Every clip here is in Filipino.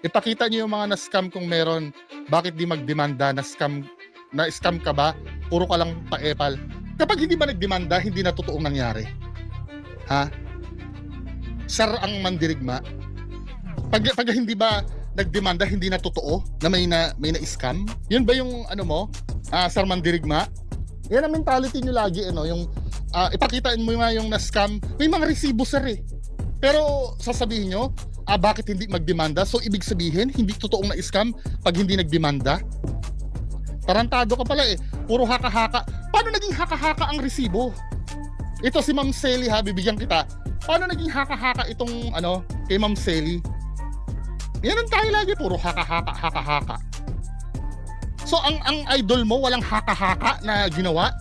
Ipakita niyo yung mga na-scam kung meron. Bakit di magdemanda? Na-scam ka ba? Puro ka lang pa-epal. Kapag hindi ba nagdemanda, hindi na totoong nangyari. Ha? Sar ang mandirigma. Pag hindi ba nagdemanda, hindi na totoo na may na-scam? Yun ba yung ano mo? Sar mandirigma? Yan ang mentality nyo lagi, ano, yung ipakitain mo nga yung na-scam. May mga resibo, sir, eh. Pero sasabihin nyo, bakit hindi magdemanda? So ibig sabihin, hindi totoong na-scam pag hindi nagdemanda? Tarantado ka pala eh. Puro haka-haka. Paano naging haka-haka ang resibo? Ito si Ma'am Selly, ha, bibigyan kita. Paano naging haka-haka itong ano, kay Ma'am Selly? Yan ang tayo lagi, puro haka-haka, haka-haka. So ang idol mo walang haka-haka na ginawa?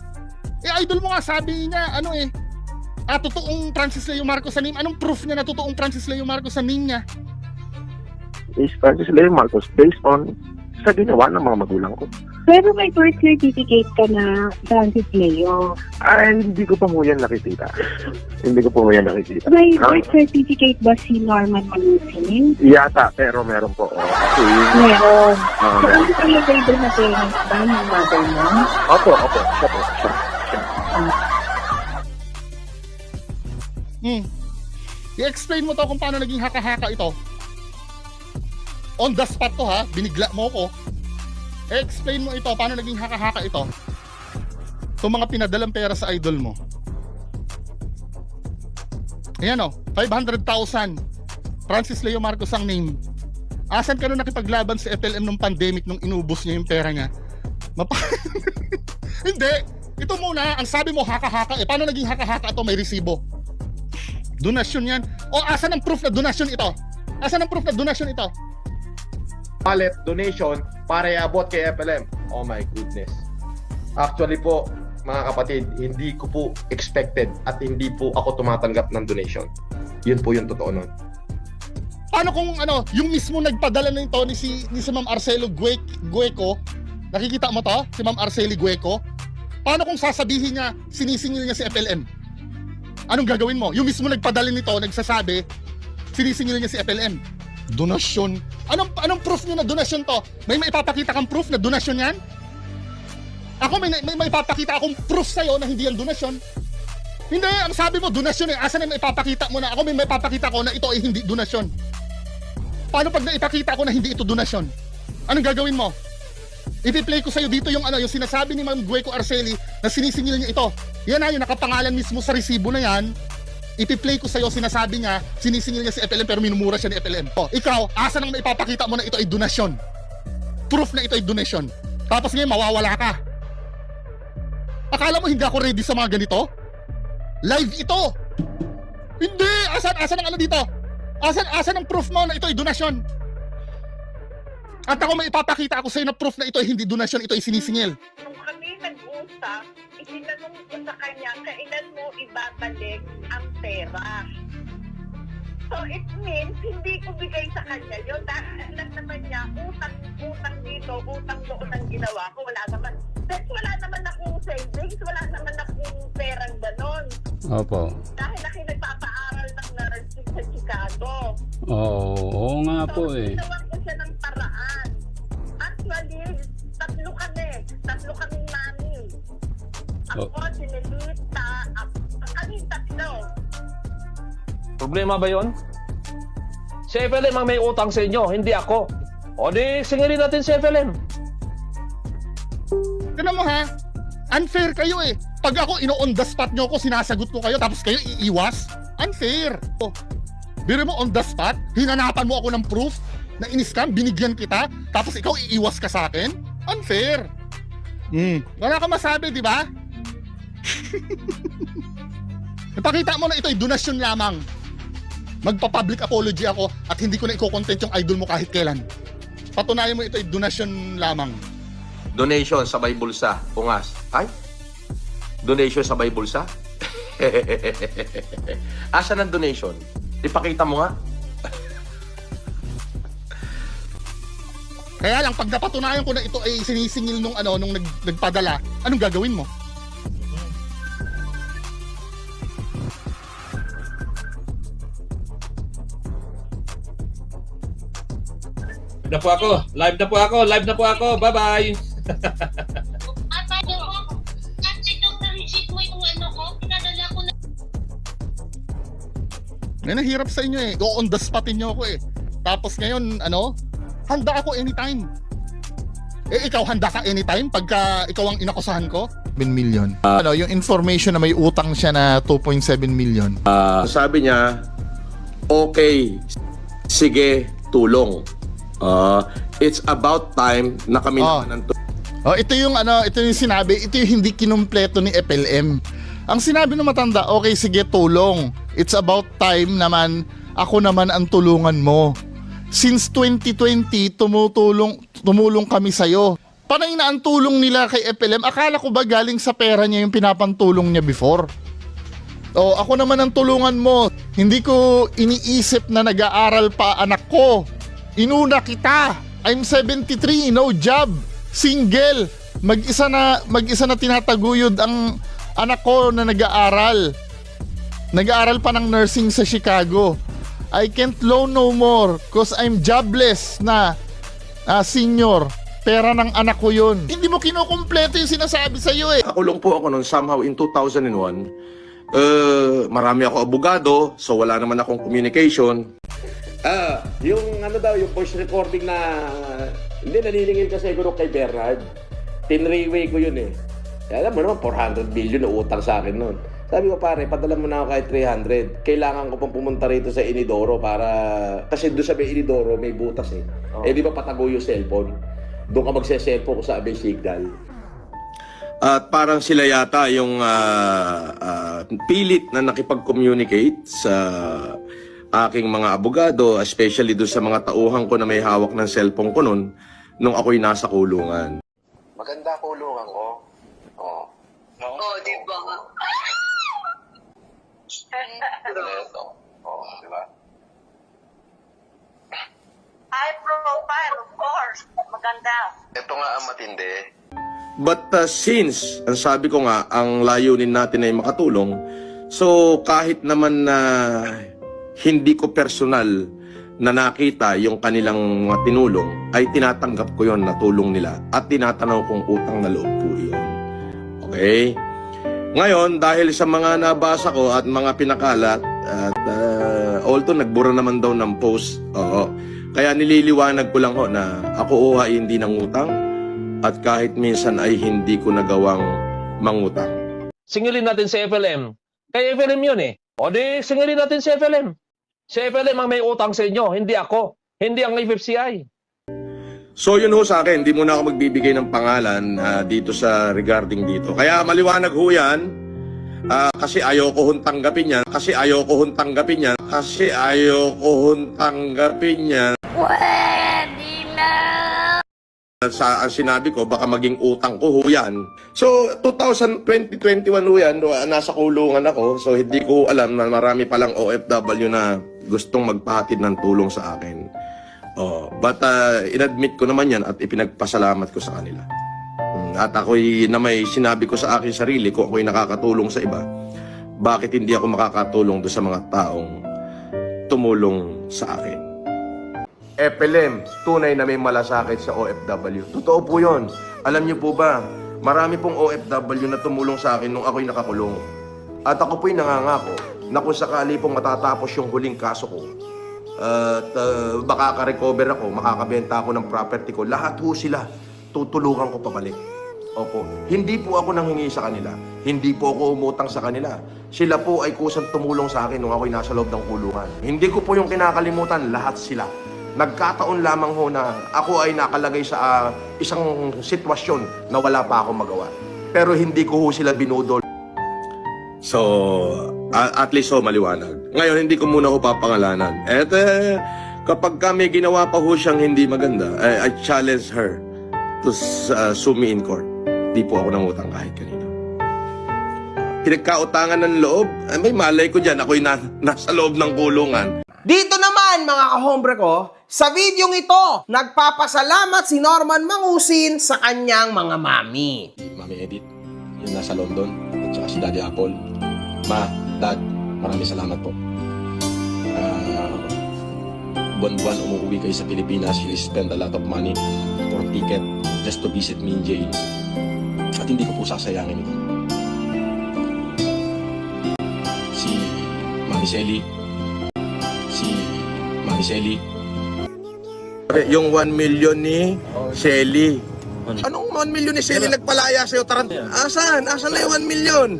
Idol mo nga sabi niya, ano eh, totoong Francis Leo Marcos sa name. Anong proof niya na totoong Francis Leo Marcos sa name niya? Is Francis Leo Marcos based on sa ginawa ng mga magulang ko. Pero may birth certificate ka na Francis Leo. Hindi ko pa mo yan nakikita. Hindi ko pa mo yan nakikita. May birth certificate ba si Norman Malusin? Yata, pero meron po. Kasi, Meron. So, meron. ano yung label na parents ba yung mother mo? Opo. Siya po. Siya. I-explain mo to kung paano naging haka-haka ito. On the spot to, ha, binigla mo ko. I-explain mo ito, paano naging haka-haka ito. Itong mga pinadalang pera sa idol mo. Ayan o, 500,000. Francis Leo Marcos ang name. Asan ka nung nakipaglaban sa FLM nung pandemic nung inubos niya yung pera niya? Hindi. Ito muna, ang sabi mo haka-haka eh. Paano naging haka-haka ito? May resibo. Donasyon yan. O asan ang proof na donasyon ito? Asan ang proof na donasyon ito? Wallet donation para iabot kay FLM. Oh my goodness. Actually po, mga kapatid, hindi ko po expected at hindi po ako tumatanggap ng donation. Yun po yung totoo nun. Paano kung ano, yung mismo nagpadala nito ni si Ma'am Arceli Gueco, nakikita mo to? Si Ma'am Arceli Gueco? Paano kung sasabihin niya, sinisingil niya si FLM? Anong gagawin mo? Yung mismo nagpadala nito, nagsasabi, sinisingil niya si FLM. Donasyon. Anong proof niyo na donasyon to? May maipapakita kang proof na donasyon yan? Ako may maipapakita akong proof sa'yo na hindi yan donasyon. Hindi, ang sabi mo donasyon eh. Asan na maipapakita mo na? Ako may maipapakita ko na ito ay hindi donasyon. Paano pag naipakita ko na hindi ito donasyon? Anong gagawin mo? Ipi-play ko sa'yo dito yung yung sinasabi ni Ma'am Gueco Arceli na sinisingil niya ito. Yan na, yung nakapangalan mismo sa resibo na yan. Ipi-play ko sa'yo, sinasabi niya, sinisingil niya si FLM pero minumura siya ni FLM. Ikaw, asa nang maipapakita mo na ito ay donasyon? Proof na ito ay donasyon. Tapos ngayon, mawawala ka. Akala mo hindi ako ready sa mga ganito? Live ito! Hindi! Asan ang ano dito? Asan ang proof mo na ito ay donasyon? At ako may ipapakita ako sa'yo na proof na ito ay hindi donasyon, ito ay sinisingil. Nung kami nag-usap, itinanong ko sa kanya, kailan mo ibabalik ang pera? So it means, hindi ko bigay sa kanya yun. Dahil alam naman niya, utang dito, utang doon ang ginawa ko. Wala naman akong savings, wala naman akong perang ganon. Opo. Dahil nagpapaaral ng nursing sa Chicago. Oo nga po eh. Ginawan ko siya ng paraan. Actually, tatlo kaming mami. Ako, si Nelita, kami tatlo. Problema ba yon? Si FLM ang may utang sa inyo, hindi ako. O di, singilin natin si FLM. Tignan mo ha, unfair kayo eh. Pag ako ino-on the spot nyo ko, sinasagot ko kayo, tapos kayo iiwas? Unfair. Biro mo on the spot, hinanapan mo ako ng proof na in-scam, binigyan kita, tapos ikaw iiwas ka sa akin? Unfair. Wala ka masabi, di ba? Napakita mo na ito ay donasyon lamang. Magpa-public apology ako at hindi ko na i-content yung idol mo kahit kailan. Patunayan mo ito ay donasyon lamang. Donation sabay bulsa. Ungas. Ay? Donation sabay bulsa? Asan ang donation? Ipakita mo nga. Kaya lang, pag napatunayan ko na ito ay sinisingil nung nagpadala, anong gagawin mo? na po ako. Live na po ako. Live na po ako. Bye-bye. At paano ko? Kasi nung na-receive mo yung ano ko, pinadala ko na. May nahirap sa inyo eh. Go on the spotin nyo ako eh. Tapos ngayon, ano, handa ako anytime. Eh, ikaw handa ka anytime pagka ikaw ang inakusahan ko? 7 million. Ano, yung information na may utang siya na 2.7 million. Sabi niya, okay, sige, tulong. It's about time na kami naman ng Oh, ito yung ano, ito yung sinabi, ito yung hindi kinumpleto ni FLM. Ang sinabi ng matanda, okay, sige, tulong. It's about time naman, ako naman ang tulungan mo. Since 2020, tumulong kami sa'yo. Panay na ang tulong nila kay FLM. Akala ko ba galing sa pera niya yung pinapantulong niya before? O, ako naman ang tulungan mo. Hindi ko iniisip na nag-aaral pa anak ko. Inuna kita. I'm 73, no job. Single. Mag-isa na tinataguyod ang anak ko na nag-aaral. Nag-aaral pa ng nursing sa Chicago. I can't loan no more cause I'm jobless na senior. Pera ng anak ko yun. Hindi mo kinukumpleto yung sinasabi sa'yo eh. Nakulong po ako noon somehow in 2001. Marami ako abogado, so wala naman akong communication. Yung ano daw, yung voice recording na hindi naniningil ka siguro kay Bernard. Tinrayway ko yun eh. Alam mo naman, 400 billion na utang sa akin noon. Sabi ko, pare, padala mo na ako kahit 300. Kailangan ko pang pumunta rito sa Inidoro para... Kasi doon sa may Inidoro, may butas eh. Eh di ba patago yung cellphone? Doon ka magse-cellphone ko sa Abay Signal. At parang sila yata yung pilit na nakipag-communicate sa aking mga abogado, especially doon sa mga tauhan ko na may hawak ng cellphone ko noon nung ako'y nasa kulungan. Maganda kulungan ko. Oo, di ba? Di ba? High profile, of course. Maganda. Ito nga ang matindi. But since, ang sabi ko nga, ang layunin natin ay makatulong, so kahit naman na hindi ko personal na nakita yung kanilang mga tinulong, ay tinatanggap ko yon na tulong nila at tinatanaw kong utang na loob po yun. Okay? Ngayon, dahil sa mga nabasa ko at mga pinakalat, at although nagbura naman daw ng post, kaya nililiwanag ko lang ho na ako ay hindi nangutang at kahit minsan ay hindi ko nagawang mangutang. Singilin natin si FLM. Kay FLM yun eh. O di, singilin natin si FLM. Si FLM ang may utang sa inyo, hindi ako. Hindi ang FFCI. So yun ho sa akin, hindi muna ako magbibigay ng pangalan dito sa regarding dito. Kaya maliwanag ho yan, kasi ayaw ko hong tanggapin yan, kasi ayaw ko hong tanggapin yan, kasi ayaw ko hong tanggapin yan. Pwede na! Sa sinabi ko, baka maging utang ko ho yan. So 2021 ho yan, nasa kulungan ako, so hindi ko alam na marami palang OFW na gustong magpahatid ng tulong sa akin. But inadmit ko naman yan at ipinagpasalamat ko sa kanila. At ako'y na may sinabi ko sa akin sarili ko, ako'y nakakatulong sa iba. Bakit hindi ako makakatulong doon sa mga taong tumulong sa akin? FLM, tunay na may malasakit sa OFW. Totoo po yun. Alam niyo po ba, marami pong OFW na tumulong sa akin nung ako'y nakakulong. At ako po'y nangangako na kung sakali pong matatapos yung huling kaso ko, at makaka-recover ako, makakabenta ako ng property ko, lahat ho sila, tutulungan ko pabalik. Opo. Hindi po ako nanghingi sa kanila. Hindi po ako umutang sa kanila. Sila po ay kusang tumulong sa akin nung ako'y nasa loob ng kulungan. Hindi ko po yung kinakalimutan, lahat sila. Nagkataon lamang ho na ako ay nakalagay sa isang sitwasyon na wala pa ako magawa. Pero hindi ko ho sila binudol. So, at least ho maliwanag. Ngayon, hindi ko muna ho papangalanan. At kapag kami ginawa pa ho siyang hindi maganda, I challenge her to sue me in court. Di po ako nangutang kahit kanino. Pinagkautangan ng loob, may malay ko dyan, ako'y nasa loob ng kulungan. Dito naman mga kahombre ko, sa videong ito, nagpapasalamat si Norman Mangusin sa kanyang mga mami. Mami Edith, yung nasa London, at saka si Daddy Apple. Ma, Dad, maraming salamat po. buwan-buwan umuwi kayo sa Pilipinas, you spend a lot of money for ticket just to visit me in jail. At hindi ko po sasayangin ito. Si Mami Selly. Yung 1 million ni Shelly. Anong 1 million ni Shelly nagpalaya sa'yo? Asan? Asan na yung 1 million?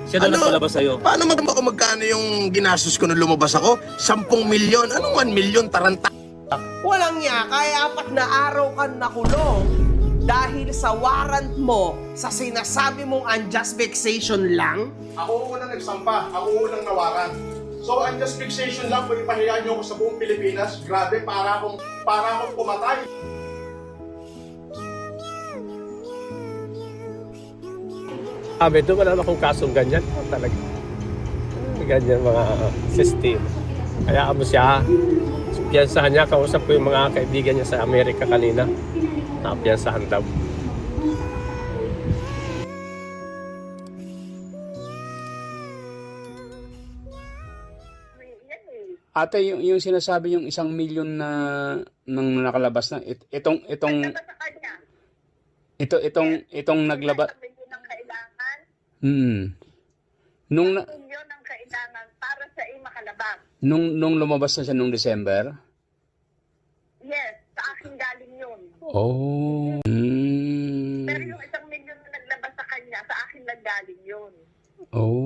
Siya daw nagpalabas sa'yo. Paano magkano yung ginastos ko nung lumabas ako? 10 milyon. Anong 1 million? Taranta. Walang niya, kaya 4 na araw ka nakulong dahil sa warrant mo sa sinasabi mong unjust vexation lang? Ako unang nagsampa. Ako unang nawaran. So, unjust fixation lang, kung ipahiya niyo ako sa buong Pilipinas, grabe, para akong pumatay. Ito wala akong kasong ganyan. Talaga. Ganyan mga system. Kaya mo siya, piyansahan niya, kausap ko yung mga kaibigan niya sa Amerika kanina. Napiyansahan daw. Ate, yung sinasabi yung 1 milyon na nang nakalabas na itong Sa kanya. itong naglabas. Sabi niyo ng kailangan, Nung yun ang kailangan para sa makalabas. nung lumabas na siya nung December. Yes, sa akin galing yun. Oh. Pero yung 1 milyon na naglabas sa kanya, sa akin naggaling yun. Oh.